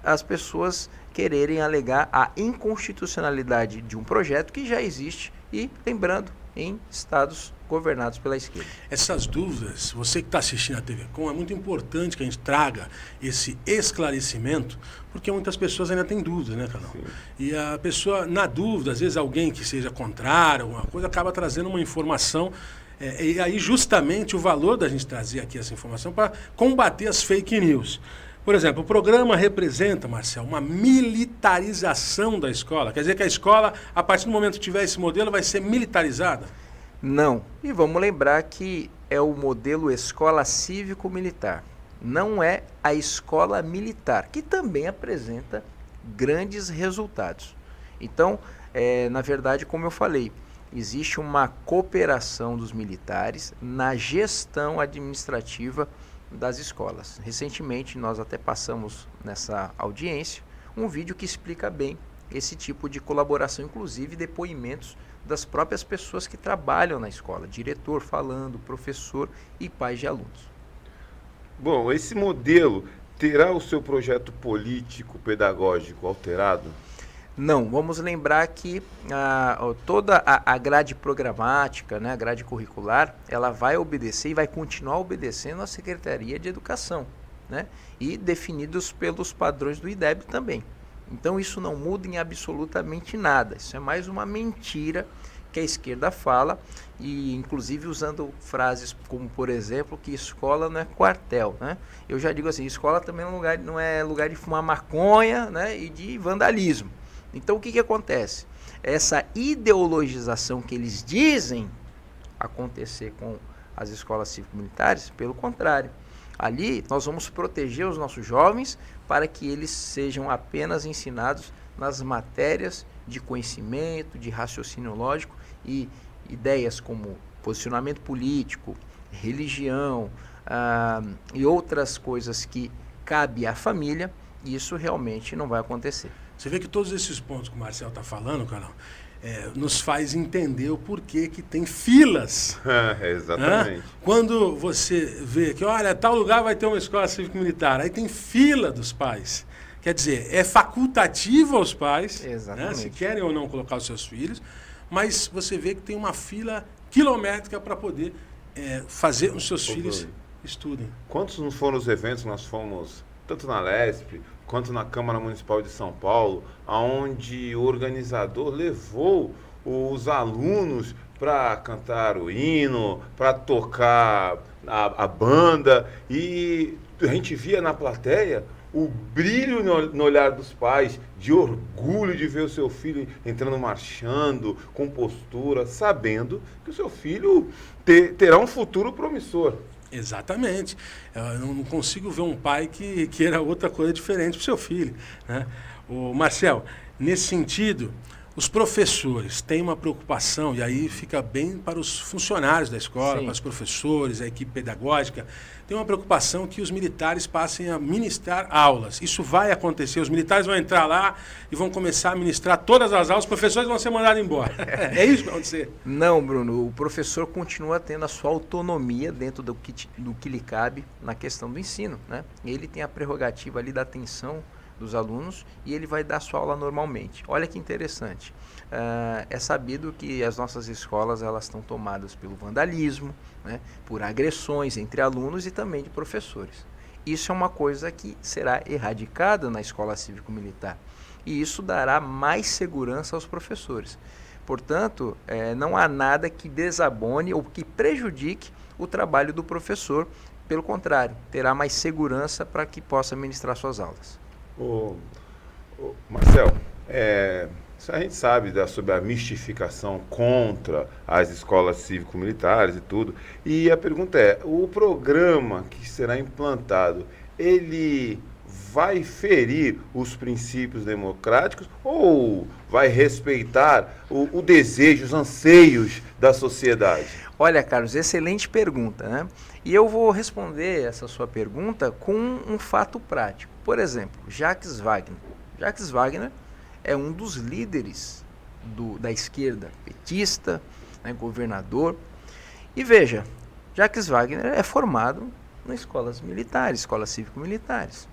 as pessoas quererem alegar a inconstitucionalidade de um projeto que já existe e, lembrando, em estados governados pela esquerda. Essas dúvidas, você que está assistindo a TV Com, é muito importante que a gente traga esse esclarecimento, porque muitas pessoas ainda têm dúvidas, né, Carlão? Sim. E a pessoa, na dúvida, às vezes alguém que seja contrário, alguma coisa, acaba trazendo uma informação. E aí justamente o valor da gente trazer aqui essa informação para combater as fake news. Por exemplo, o programa representa, Marcel, uma militarização da escola. Quer dizer que a escola, a partir do momento que tiver esse modelo, vai ser militarizada? Não. E vamos lembrar que é o modelo escola cívico-militar. Não é a escola militar, que também apresenta grandes resultados. Então, na verdade, como eu falei, existe uma cooperação dos militares na gestão administrativa das escolas. Recentemente, nós até passamos nessa audiência um vídeo que explica bem esse tipo de colaboração, inclusive depoimentos das próprias pessoas que trabalham na escola, diretor falando, professor e pais de alunos. Bom, esse modelo terá o seu projeto político-pedagógico alterado? Não, vamos lembrar que toda a grade programática, né, a grade curricular, ela vai obedecer e vai continuar obedecendo à Secretaria de Educação, né, e definidos pelos padrões do IDEB também. Então isso não muda em absolutamente nada, isso é mais uma mentira que a esquerda fala, e inclusive usando frases como, por exemplo, que escola não é quartel, né? Eu já digo assim, escola também não é lugar de fumar maconha, né, e de vandalismo. Então, o que acontece? Essa ideologização que eles dizem acontecer com as escolas cívico-militares, pelo contrário. Ali, nós vamos proteger os nossos jovens para que eles sejam apenas ensinados nas matérias de conhecimento, de raciocínio lógico e ideias como posicionamento político, religião e outras coisas que cabe à família. Isso realmente não vai acontecer. Você vê que todos esses pontos que o Marcel está falando, Carlão, nos faz entender o porquê que tem filas. Exatamente. Quando você vê que, olha, tal lugar vai ter uma escola cívico-militar, aí tem fila dos pais. Quer dizer, é facultativo aos pais, né, se querem ou não colocar os seus filhos, mas você vê que tem uma fila quilométrica para poder fazer os seus filhos estudem. Quantos não foram os eventos que nós fomos, tanto na LESP, quanto na Câmara Municipal de São Paulo, onde o organizador levou os alunos para cantar o hino, para tocar a banda, e a gente via na plateia o brilho no olhar dos pais, de orgulho de ver o seu filho entrando marchando, com postura, sabendo que o seu filho terá um futuro promissor. Exatamente. Eu não consigo ver um pai que queira outra coisa diferente para o seu filho, né? O Marcel, nesse sentido, Os professores têm uma preocupação, e aí fica bem para os funcionários da escola, Sim. para os professores, a equipe pedagógica, tem uma preocupação que os militares passem a ministrar aulas. Isso vai acontecer, os militares vão entrar lá e vão começar a ministrar todas as aulas, os professores vão ser mandados embora. É isso que vai acontecer? Não, Bruno, o professor continua tendo a sua autonomia dentro do que lhe cabe na questão do ensino, né? Ele tem a prerrogativa ali da atenção dos alunos e ele vai dar sua aula normalmente. Olha que interessante. É sabido que as nossas escolas elas estão tomadas pelo vandalismo, né, por agressões entre alunos e também de professores. Isso é uma coisa que será erradicada na escola cívico-militar e isso dará mais segurança aos professores. Portanto, não há nada que desabone ou que prejudique o trabalho do professor. Pelo contrário, terá mais segurança para que possa ministrar suas aulas. Marcel, a gente sabe sobre a mistificação contra as escolas cívico-militares e tudo. E a pergunta é, o programa que será implantado, ele vai ferir os princípios democráticos ou vai respeitar o desejo, os anseios da sociedade? Olha, Carlos, excelente pergunta, né? E eu vou responder essa sua pergunta com um fato prático. Por exemplo, Jacques Wagner. Jacques Wagner é um dos líderes da esquerda petista, né, governador. E veja, Jacques Wagner é formado nas escolas militares, escolas cívico-militares.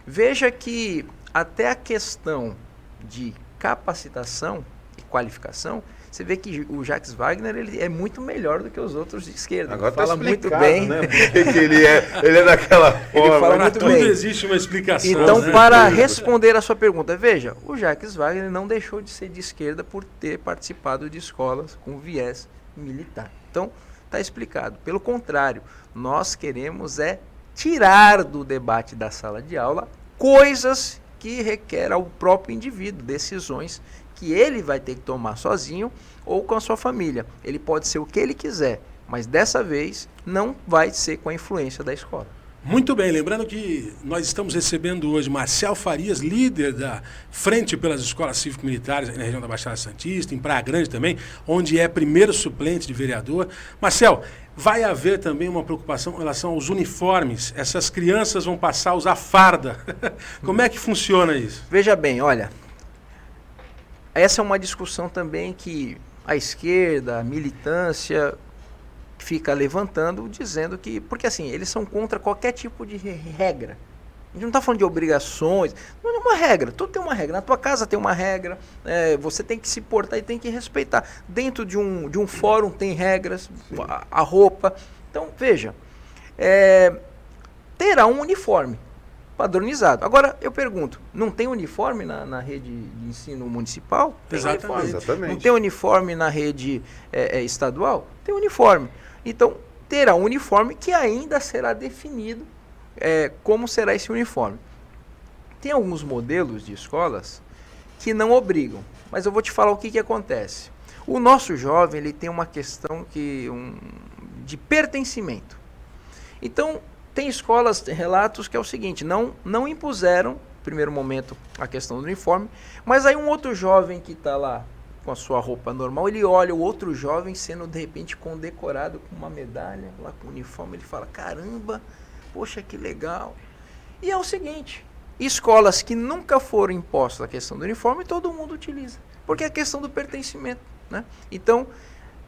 Veja que até a questão de capacitação e qualificação, você vê que o Jacques Wagner ele é muito melhor do que os outros de esquerda. Agora ele fala tá muito bem. Né? Porque ele é daquela forma. Ele fala muito Tudo bem. existe uma explicação. Então, né? para responder a sua pergunta, veja, o Jacques Wagner não deixou de ser de esquerda por ter participado de escolas com viés militar. Então, está explicado. Pelo contrário, nós queremos tirar do debate da sala de aula coisas que requer ao próprio indivíduo, decisões que ele vai ter que tomar sozinho ou com a sua família. Ele pode ser o que ele quiser, mas dessa vez não vai ser com a influência da escola. Muito bem, lembrando que nós estamos recebendo hoje Marcel Farias, líder da Frente pelas Escolas Cívico-Militares na região da Baixada Santista, em Praia Grande também, onde é primeiro suplente de vereador. Marcel, vai haver também uma preocupação em relação aos uniformes. Essas crianças vão passar a usar farda. Como é que funciona isso? Veja bem, olha, essa é uma discussão também que a esquerda, a militância fica levantando, dizendo que... Porque assim, eles são contra qualquer tipo de regra. A gente não está falando de obrigações, não é uma regra, tudo tem uma regra. Na tua casa tem uma regra, você tem que se portar e tem que respeitar. Dentro de um fórum tem regras, a roupa. Então, veja, terá um uniforme padronizado. Agora, eu pergunto, não tem uniforme na rede de ensino municipal? Tem uniforme. Exatamente. Não tem uniforme na rede estadual? Tem uniforme. Então, terá um uniforme que ainda será definido como será esse uniforme. Tem alguns modelos de escolas que não obrigam, mas eu vou te falar o que acontece. O nosso jovem ele tem uma questão de pertencimento. Então, tem escolas, relatos que é o seguinte, não impuseram, no primeiro momento, a questão do uniforme, mas aí um outro jovem que está lá com a sua roupa normal, ele olha o outro jovem sendo, de repente, condecorado com uma medalha, lá com o uniforme, ele fala, caramba, poxa, que legal. E é o seguinte, escolas que nunca foram impostas a questão do uniforme, todo mundo utiliza, porque é a questão do pertencimento, né? Então,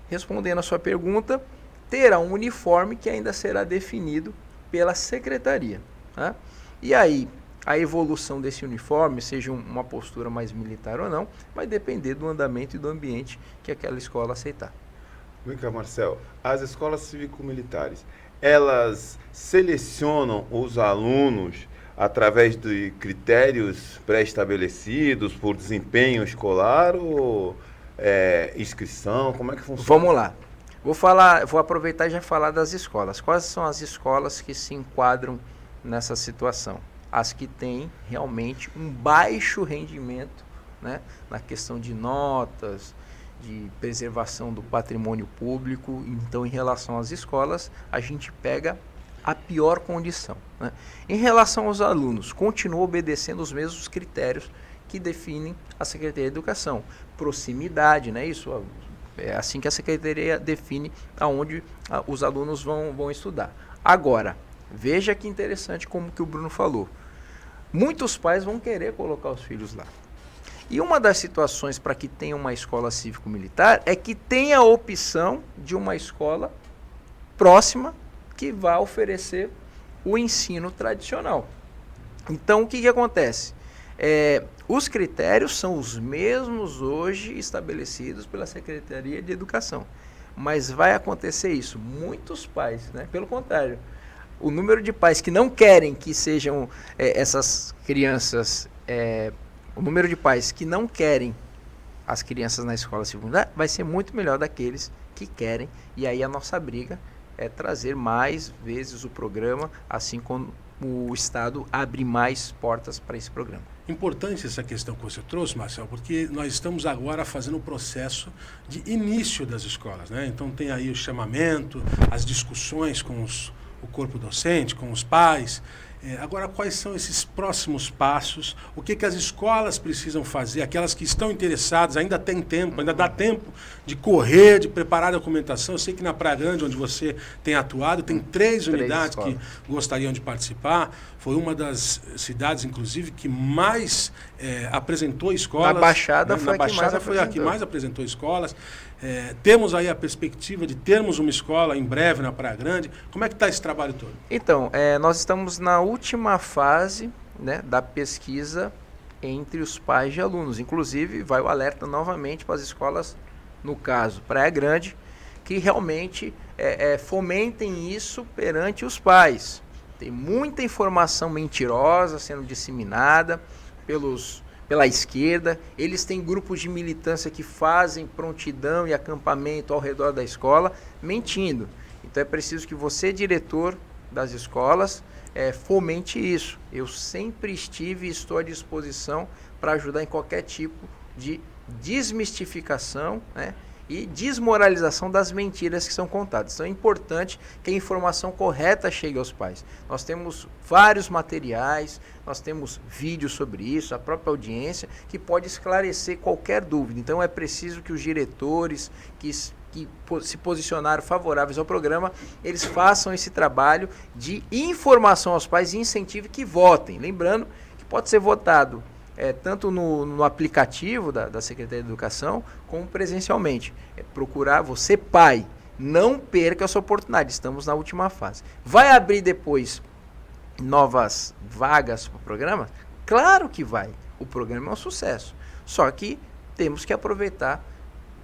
respondendo a sua pergunta, terá um uniforme que ainda será definido pela secretaria, né? E aí, a evolução desse uniforme, seja uma postura mais militar ou não, vai depender do andamento e do ambiente que aquela escola aceitar. Vem cá, Marcel, as escolas cívico-militares, elas selecionam os alunos através de critérios pré-estabelecidos por desempenho escolar ou inscrição? Como é que funciona? Vamos lá. Vou aproveitar e já falar das escolas. Quais são as escolas que se enquadram nessa situação? As que têm realmente um baixo rendimento, né, na questão de notas, de preservação do patrimônio público. Então, em relação às escolas, a gente pega a pior condição, né? Em relação aos alunos, continua obedecendo os mesmos critérios que definem a Secretaria de Educação. Proximidade, né? Isso é assim que a Secretaria define aonde os alunos vão estudar. Agora, veja que interessante como que o Bruno falou. Muitos pais vão querer colocar os filhos lá. E uma das situações para que tenha uma escola cívico-militar é que tenha a opção de uma escola próxima que vá oferecer o ensino tradicional. Então, o que acontece? Os critérios são os mesmos hoje estabelecidos pela Secretaria de Educação. Mas vai acontecer isso. Muitos pais, né? Pelo contrário, o número de pais que não querem que sejam essas crianças... o número de pais que não querem as crianças na escola secundária vai ser muito melhor daqueles que querem. E aí a nossa briga é trazer mais vezes o programa, assim como o Estado abre mais portas para esse programa. Importante essa questão que você trouxe, Marcelo, porque nós estamos agora fazendo um processo de início das escolas, né? Então tem aí o chamamento, as discussões com o corpo docente, com os pais. Agora, quais são esses próximos passos? O que as escolas precisam fazer? Aquelas que estão interessadas, ainda tem tempo, ainda dá tempo de correr, de preparar a documentação. Eu sei que na Praia Grande, onde você tem atuado, tem três unidades que gostariam de participar. Foi uma das cidades, inclusive, que mais apresentou escolas. Na Baixada, né? Foi a que mais apresentou escolas. Temos aí a perspectiva de termos uma escola em breve na Praia Grande. Como é que está esse trabalho todo? Então, nós estamos na última fase, né, da pesquisa entre os pais de alunos. Inclusive, vai o alerta novamente para as escolas, no caso, Praia Grande, que realmente fomentem isso perante os pais. Tem muita informação mentirosa sendo disseminada pela esquerda. Eles têm grupos de militância que fazem prontidão e acampamento ao redor da escola, mentindo. Então é preciso que você, diretor das escolas, fomente isso. Eu sempre estive e estou à disposição para ajudar em qualquer tipo de desmistificação, né, e desmoralização das mentiras que são contadas. Então é importante que a informação correta chegue aos pais. Nós temos vários materiais, nós temos vídeos sobre isso, a própria audiência, que pode esclarecer qualquer dúvida. Então é preciso que os diretores que se posicionaram favoráveis ao programa, eles façam esse trabalho de informação aos pais e incentive que votem. Lembrando que pode ser votado tanto no aplicativo da Secretaria de Educação, como presencialmente. Procurar, você pai, não perca essa oportunidade, estamos na última fase. Vai abrir depois novas vagas para o programa? Claro que vai, o programa é um sucesso, só que temos que aproveitar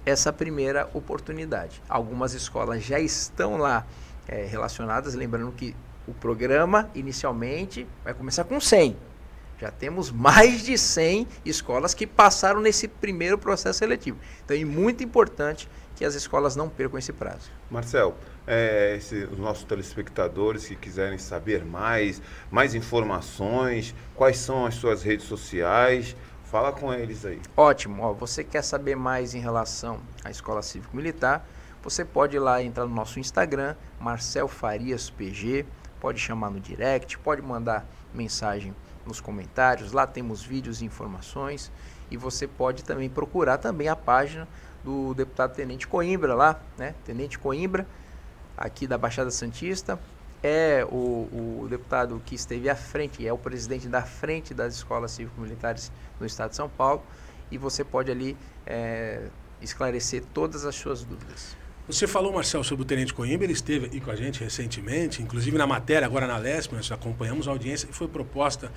essa primeira oportunidade. Algumas escolas já estão lá relacionadas, lembrando que o programa inicialmente vai começar com 100. Já temos mais de 100 escolas que passaram nesse primeiro processo seletivo. Então é muito importante que as escolas não percam esse prazo. Marcelo, os nossos telespectadores que quiserem saber mais informações, quais são as suas redes sociais, fala com eles aí. Ótimo. Você quer saber mais em relação à Escola Cívico-Militar, você pode ir lá, entrar no nosso Instagram, Marcel Farias PG, pode chamar no direct, pode mandar mensagem nos comentários, lá temos vídeos e informações, e você pode também procurar também a página do deputado Tenente Coimbra lá, né? Tenente Coimbra, aqui da Baixada Santista, é o deputado que esteve à frente, é o presidente da frente das escolas cívico-militares no estado de São Paulo, e você pode ali esclarecer todas as suas dúvidas. Você falou, Marcelo, sobre o Tenente Coimbra, ele esteve aqui com a gente recentemente, inclusive na matéria, agora na LESP, nós acompanhamos a audiência que foi proposta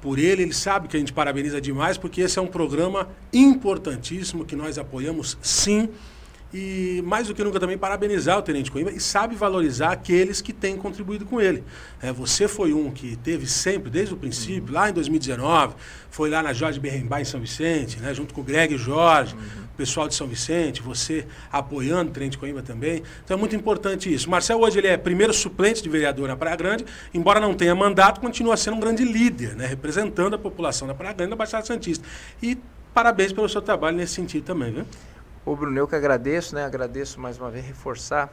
por ele sabe que a gente parabeniza demais, porque esse é um programa importantíssimo, que nós apoiamos sim, e mais do que nunca também parabenizar o Tenente Coimbra e sabe valorizar aqueles que têm contribuído com ele. Você foi um que teve sempre, desde o princípio, lá em 2019, foi lá na Jorge Berrembá em São Vicente, né, junto com o Greg e Jorge, o pessoal de São Vicente, você apoiando o Tenente Coimbra também. Então é muito importante isso. Marcelo hoje ele é primeiro suplente de vereador na Praia Grande, embora não tenha mandato, continua sendo um grande líder, né, representando a população da Praia Grande e da Baixada Santista. E parabéns pelo seu trabalho nesse sentido também, viu? Ô Bruno, eu que agradeço, né? Agradeço mais uma vez, reforçar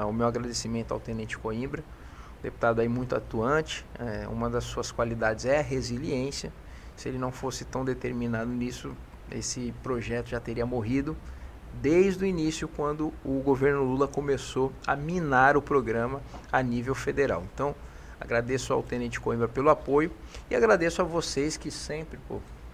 o meu agradecimento ao Tenente Coimbra, deputado aí muito atuante. Uma das suas qualidades é a resiliência, se ele não fosse tão determinado nisso, esse projeto já teria morrido desde o início, quando o governo Lula começou a minar o programa a nível federal. Então, agradeço ao Tenente Coimbra pelo apoio e agradeço a vocês que sempre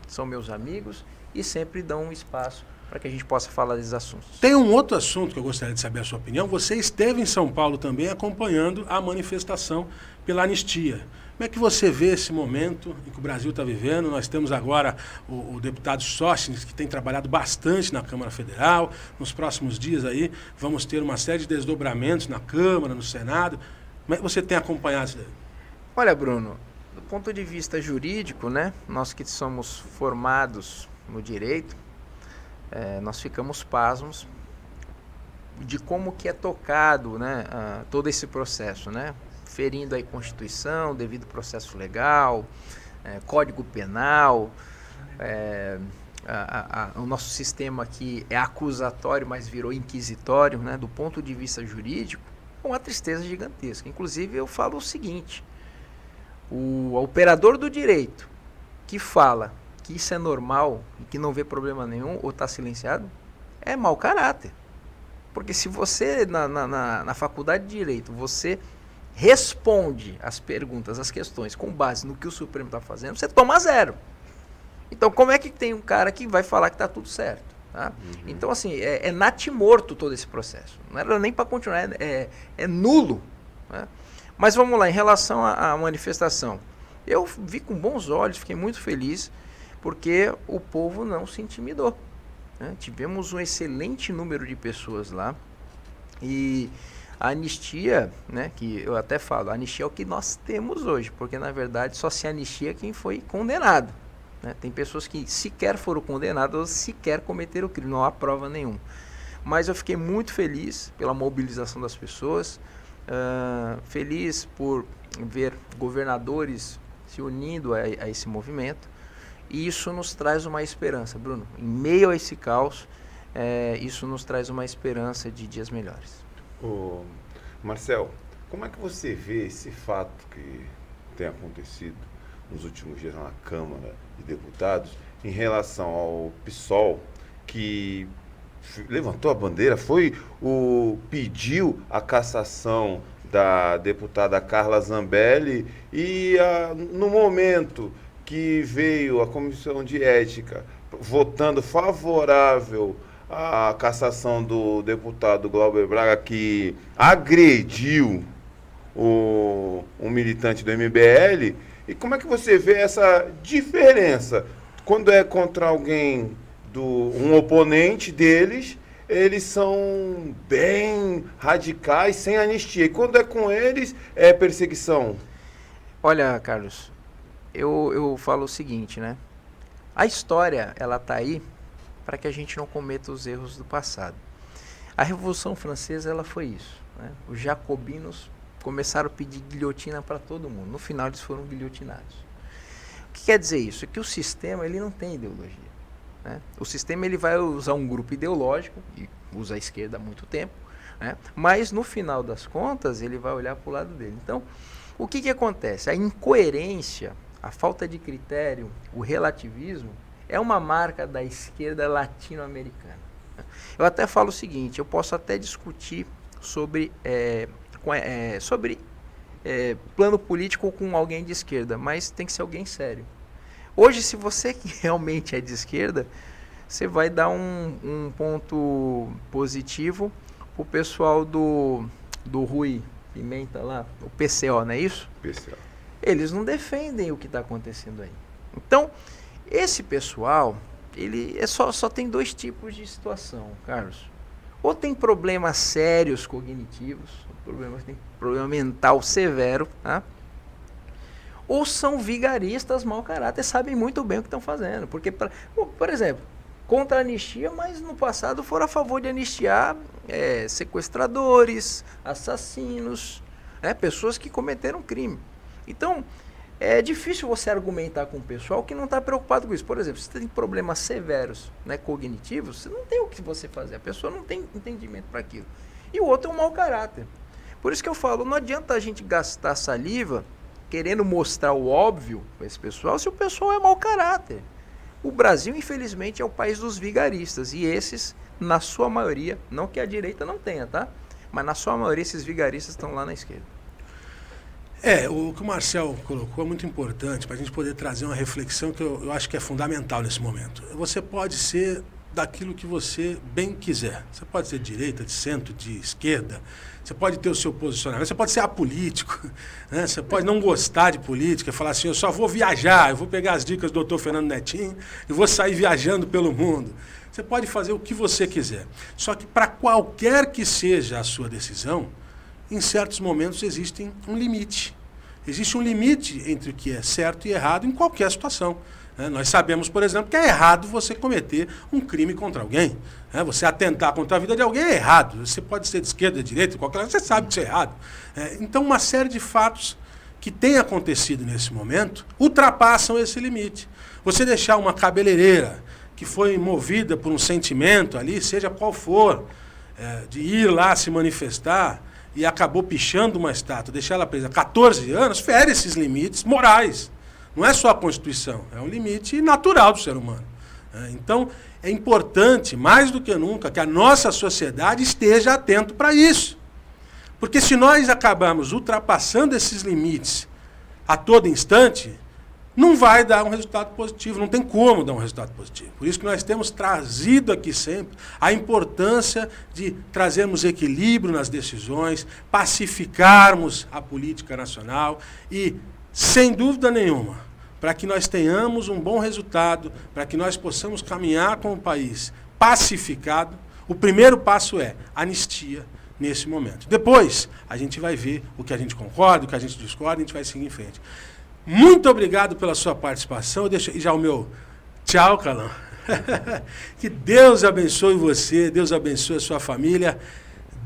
são meus amigos e sempre dão um espaço para que a gente possa falar desses assuntos. Tem um outro assunto que eu gostaria de saber a sua opinião. Você esteve em São Paulo também acompanhando a manifestação pela anistia. Como é que você vê esse momento em que o Brasil está vivendo? Nós temos agora o deputado Sóstenes, que tem trabalhado bastante na Câmara Federal. Nos próximos dias aí vamos ter uma série de desdobramentos na Câmara, no Senado. Como é que você tem acompanhado isso daí? Olha, Bruno, do ponto de vista jurídico, né, nós que somos formados no direito, nós ficamos pasmos de como que é tocado, né, todo esse processo, né, ferindo a Constituição, devido processo legal, Código Penal, o nosso sistema aqui é acusatório, mas virou inquisitório, né, do ponto de vista jurídico, uma tristeza gigantesca. Inclusive, eu falo o seguinte, o operador do direito que fala que isso é normal e que não vê problema nenhum ou está silenciado, é mau caráter. Porque se você, na faculdade de Direito, você responde as perguntas, as questões, com base no que o Supremo está fazendo, você toma 0. Então, como é que tem um cara que vai falar que está tudo certo? Tá? Então, assim, é natimorto todo esse processo. Não era nem para continuar, é nulo. Né? Mas vamos lá, em relação à manifestação. Eu vi com bons olhos, fiquei muito feliz, porque o povo não se intimidou. Né? Tivemos um excelente número de pessoas lá. E a anistia, né, que eu até falo, a anistia é o que nós temos hoje, porque na verdade só se anistia quem foi condenado. Né? Tem pessoas que sequer foram condenadas ou sequer cometeram o crime, não há prova nenhuma. Mas eu fiquei muito feliz pela mobilização das pessoas, feliz por ver governadores se unindo a esse movimento, e isso nos traz uma esperança, Bruno. Em meio a esse caos, isso nos traz uma esperança de dias melhores. Ô, Marcel, como é que você vê esse fato que tem acontecido nos últimos dias na Câmara de Deputados em relação ao PSOL, que levantou a bandeira, pediu a cassação da deputada Carla Zambelli e no momento que veio a Comissão de Ética votando favorável à cassação do deputado Glauber Braga, que agrediu um militante do MBL, e como é que você vê essa diferença? Quando é contra alguém, um oponente deles, eles são bem radicais, sem anistia. E quando é com eles, é perseguição. Olha, Carlos, eu falo o seguinte, né? A história, ela tá aí para que a gente não cometa os erros do passado. A Revolução Francesa, ela foi isso. Né? Os jacobinos começaram a pedir guilhotina para todo mundo. No final, eles foram guilhotinados. O que quer dizer isso? É que o sistema, ele não tem ideologia. Né? O sistema, ele vai usar um grupo ideológico, e usa a esquerda há muito tempo, né? Mas no final das contas, ele vai olhar para o lado dele. Então, o que acontece? A incoerência, a falta de critério, o relativismo, é uma marca da esquerda latino-americana. Eu até falo o seguinte, eu posso até discutir sobre plano político com alguém de esquerda, mas tem que ser alguém sério. Hoje, se você que realmente é de esquerda, você vai dar um ponto positivo pro pessoal do Rui Pimenta lá, o PCO, não é isso? PCO. Eles não defendem o que está acontecendo aí. Então, esse pessoal, ele só tem 2 tipos de situação, Carlos. Ou tem problemas sérios cognitivos, tem problema mental severo, tá? Ou são vigaristas, mau caráter, sabem muito bem o que estão fazendo. Porque, por exemplo, contra a anistia, mas no passado foram a favor de anistiar sequestradores, assassinos, pessoas que cometeram crime. Então, é difícil você argumentar com o pessoal que não está preocupado com isso. Por exemplo, se você tem problemas severos, né, cognitivos, você não tem o que você fazer. A pessoa não tem entendimento para aquilo. E o outro é um mau caráter. Por isso que eu falo, não adianta a gente gastar saliva querendo mostrar o óbvio para esse pessoal se o pessoal é mau caráter. O Brasil, infelizmente, é o país dos vigaristas. E esses, na sua maioria, não que a direita não tenha, tá? Mas na sua maioria, esses vigaristas estão lá na esquerda. O que o Marcel colocou é muito importante para a gente poder trazer uma reflexão que eu acho que é fundamental nesse momento. Você pode ser daquilo que você bem quiser. Você pode ser de direita, de centro, de esquerda. Você pode ter o seu posicionamento. Você pode ser apolítico. Né? Você pode não gostar de política, falar assim, eu só vou viajar, eu vou pegar as dicas do Dr. Fernando Netinho e vou sair viajando pelo mundo. Você pode fazer o que você quiser. Só que para qualquer que seja a sua decisão, em certos momentos existe um limite. Existe um limite entre o que é certo e errado em qualquer situação. Nós sabemos, por exemplo, que é errado você cometer um crime contra alguém. Você atentar contra a vida de alguém é errado. Você pode ser de esquerda, de direita, qualquer você sabe que isso é errado. Então, uma série de fatos que têm acontecido nesse momento ultrapassam esse limite. Você deixar uma cabeleireira que foi movida por um sentimento ali, seja qual for, de ir lá se manifestar e acabou pichando uma estátua, deixar ela presa 14 anos, fere esses limites morais. Não é só a Constituição, é um limite natural do ser humano. Então, é importante, mais do que nunca, que a nossa sociedade esteja atento para isso. Porque se nós acabarmos ultrapassando esses limites a todo instante, não vai dar um resultado positivo, não tem como dar um resultado positivo. Por isso que nós temos trazido aqui sempre a importância de trazermos equilíbrio nas decisões, pacificarmos a política nacional e, sem dúvida nenhuma, para que nós tenhamos um bom resultado, para que nós possamos caminhar com o país pacificado, o primeiro passo é anistia nesse momento. Depois, a gente vai ver o que a gente concorda, o que a gente discorda, a gente vai seguir em frente. Muito obrigado pela sua participação. Eu deixo já o meu tchau, Carlão. Que Deus abençoe você, Deus abençoe a sua família,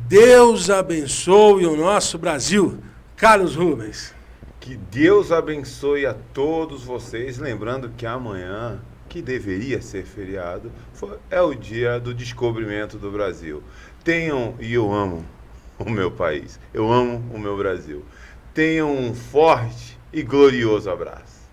Deus abençoe o nosso Brasil. Carlos Rubens. Que Deus abençoe a todos vocês. Lembrando que amanhã, que deveria ser feriado, é o dia do descobrimento do Brasil. E eu amo o meu país, eu amo o meu Brasil. Tenham um forte e glorioso abraço.